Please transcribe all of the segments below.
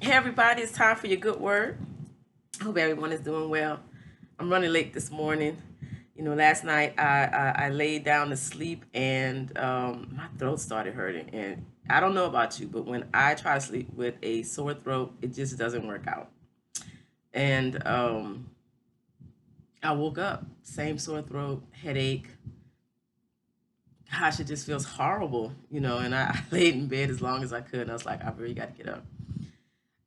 Hey everybody, it's time for your good word. I hope everyone is doing well. I'm running late this morning. Last night I laid down to sleep and my throat started hurting. And I don't know about you, but when I try to sleep with a sore throat, it just doesn't work out. And I woke up, same sore throat, headache. Gosh, it just feels horrible. And I laid in bed as long as I could. And I was like, I really got to get up.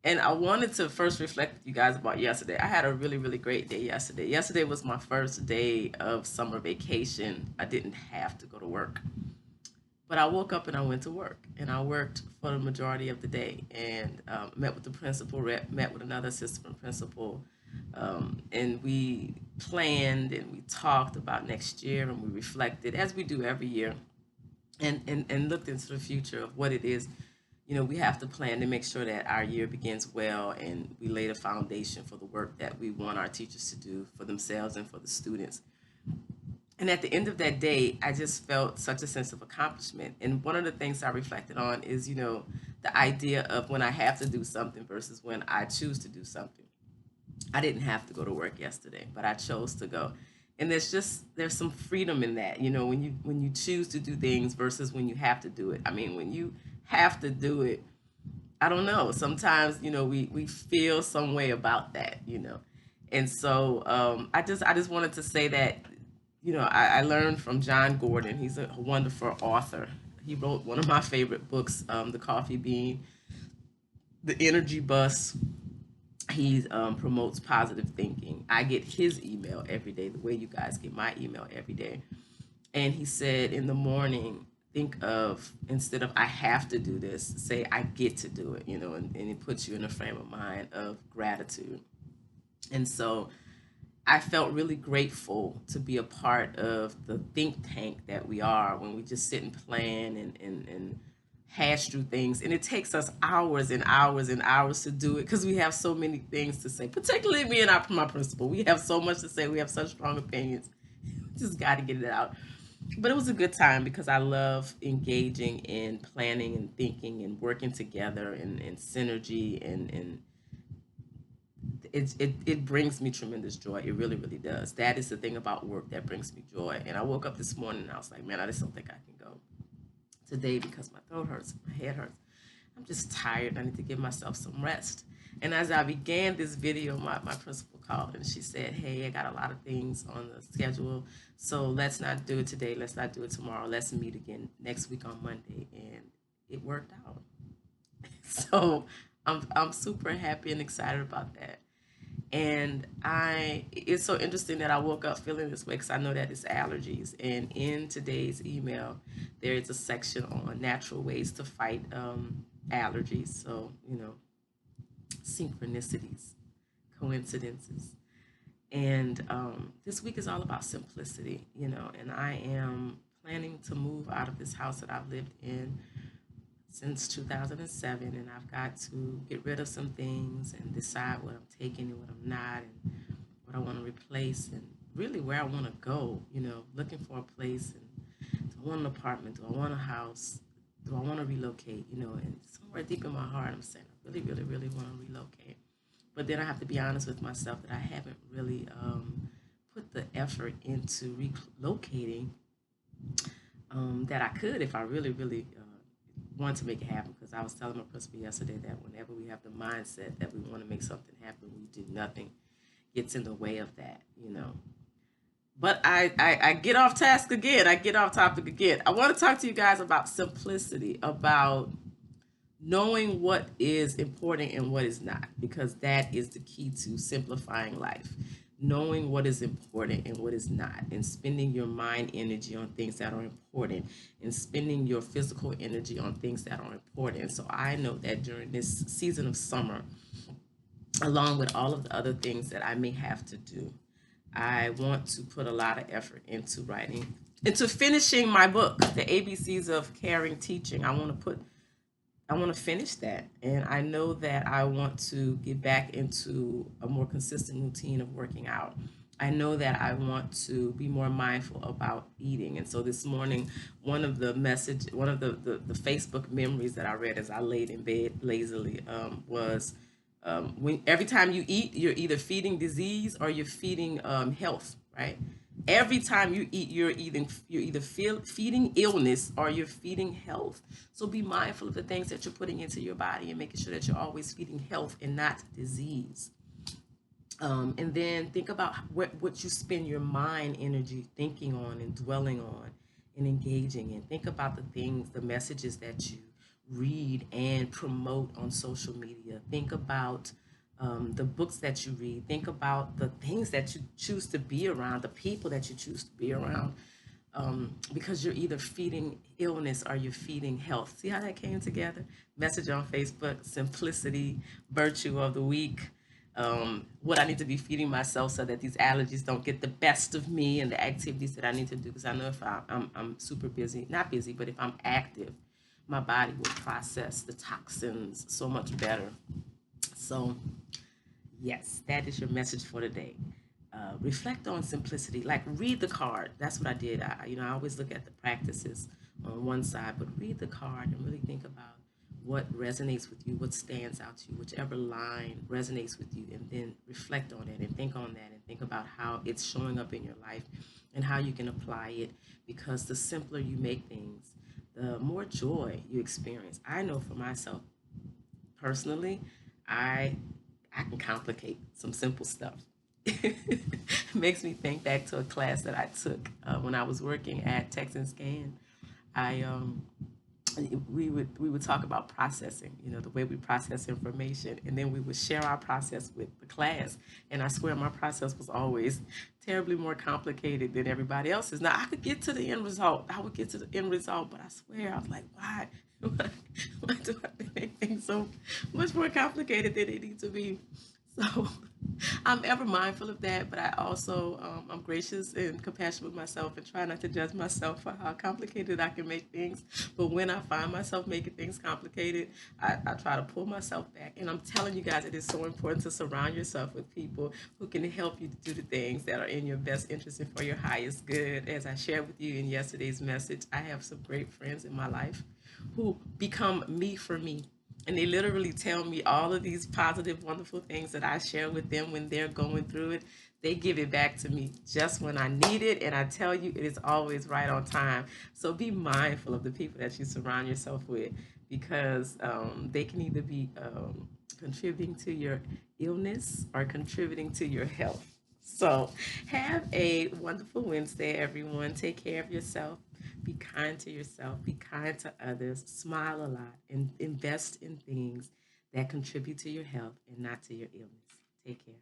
And I wanted to first reflect with you guys about yesterday. I had a really, really great day yesterday. Yesterday was my first day of summer vacation. I didn't have to go to work. But I woke up and I went to work. And I worked for the majority of the day and met with the principal, met with another assistant principal. And we planned and we talked about next year and we reflected, as we do every year, and looked into the future of what it is we have to plan to make sure that our year begins well and we lay the foundation for the work that we want our teachers to do for themselves and for the students. And at the end of that day, I just felt such a sense of accomplishment. And one of the things I reflected on is the idea of when I have to do something versus when I choose to do something. I didn't have to go to work yesterday, but I chose to go. And there's some freedom in that, when you choose to do things versus when you have to do it. I mean, when you have to do it, I don't know. Sometimes, we feel some way about that. And so I just wanted to say that, I learned from John Gordon. He's a wonderful author. He wrote one of my favorite books, The Coffee Bean, The Energy Bus. He promotes positive thinking. I get his email every day, the way you guys get my email every day. And he said in the morning, think of, instead of I have to do this, say I get to do it, and it puts you in a frame of mind of gratitude. And so I felt really grateful to be a part of the think tank that we are when we just sit and plan and hash through things. And it takes us hours and hours and hours to do it because we have so many things to say, particularly me and my principal. We have so much to say. We have such strong opinions. Just got to get it out. But it was a good time because I love engaging in planning and thinking and working together and synergy and it brings me tremendous joy. It really, really does. That is the thing about work that brings me joy. And I woke up this morning and I was like, man, I just don't think I can go today because my throat hurts, my head hurts. I'm just tired. I need to give myself some rest. And as I began this video, my principal called and she said, hey, I got a lot of things on the schedule. So let's not do it today. Let's not do it tomorrow. Let's meet again next week on Monday. And it worked out. So I'm super happy and excited about that. And it's so interesting that I woke up feeling this way because I know that it's allergies. And in today's email, there is a section on natural ways to fight allergies. So, synchronicities, coincidences. And this week is all about simplicity, and I am planning to move out of this house that I've lived in since 2007, and I've got to get rid of some things and decide what I'm taking and what I'm not, and what I want to replace, and really where I want to go. Looking for a place, and do I want an apartment? Do I want a house? Do I want to relocate? And somewhere deep in my heart, I'm saying I really, really, really want to relocate. But then I have to be honest with myself that I haven't really put the effort into relocating that I could if I really, really want to make it happen. Because I was telling my principal yesterday that whenever we have the mindset that we want to make something happen, we do nothing gets in the way of that. But I get off task again. I get off topic again. I want to talk to you guys about simplicity, about knowing what is important and what is not, because that is the key to simplifying life. Knowing what is important and what is not, and spending your mind energy on things that are important, and spending your physical energy on things that are important. So I know that during this season of summer, along with all of the other things that I may have to do, I want to put a lot of effort into writing, into finishing my book, The ABCs of Caring Teaching. I want to finish that. And I know that I want to get back into a more consistent routine of working out. I know that I want to be more mindful about eating. And so this morning, one of the Facebook memories that I read as I laid in bed lazily was when every time you eat, you're either feeding disease or you're feeding health, right? Every time you eat, you're either feeding illness or you're feeding health. So be mindful of the things that you're putting into your body and making sure that you're always feeding health and not disease. And then think about what you spend your mind energy thinking on and dwelling on and engaging in. Think about the things, the messages that you read and promote on social media. Think about the books that you read. Think about the things that you choose to be around, the people that you choose to be around. Because you're either feeding illness or you're feeding health. See how that came together? Message on Facebook, simplicity, virtue of the week, what I need to be feeding myself so that these allergies don't get the best of me, and the activities that I need to do. Because I know if I'm super busy, not busy, but if I'm active, my body will process the toxins so much better. So, yes, that is your message for today. Reflect on simplicity. Like read the card. That's what I did. I always look at the practices on one side, but read the card and really think about what resonates with you, what stands out to you, whichever line resonates with you, and then reflect on it and think on that and think about how it's showing up in your life and how you can apply it. Because the simpler you make things, the more joy you experience. I know for myself personally, I I can complicate some simple stuff. It makes me think back to a class that I took when I was working at Texan Scan. I we would talk about processing, the way we process information, and then we would share our process with the class. And I swear my process was always terribly more complicated than everybody else's. Now I could get to the end result. I would get to the end result, but I swear I was like, why? Why do I make things so much more complicated than they need to be? So I'm ever mindful of that, but I also I'm gracious and compassionate with myself and try not to judge myself for how complicated I can make things. But when I find myself making things complicated, I try to pull myself back. And I'm telling you guys, it is so important to surround yourself with people who can help you to do the things that are in your best interest and for your highest good. As I shared with you in yesterday's message, I have some great friends in my life who become me for me, and they literally tell me all of these positive, wonderful things that I share with them when they're going through it. They give it back to me just when I need it. And I tell you, it is always right on time. So be mindful of the people that you surround yourself with, because they can either be contributing to your illness or contributing to your health. So have a wonderful Wednesday, everyone. Take care of yourself. Be kind to yourself. Be kind to others. Smile a lot and invest in things that contribute to your health and not to your illness. Take care.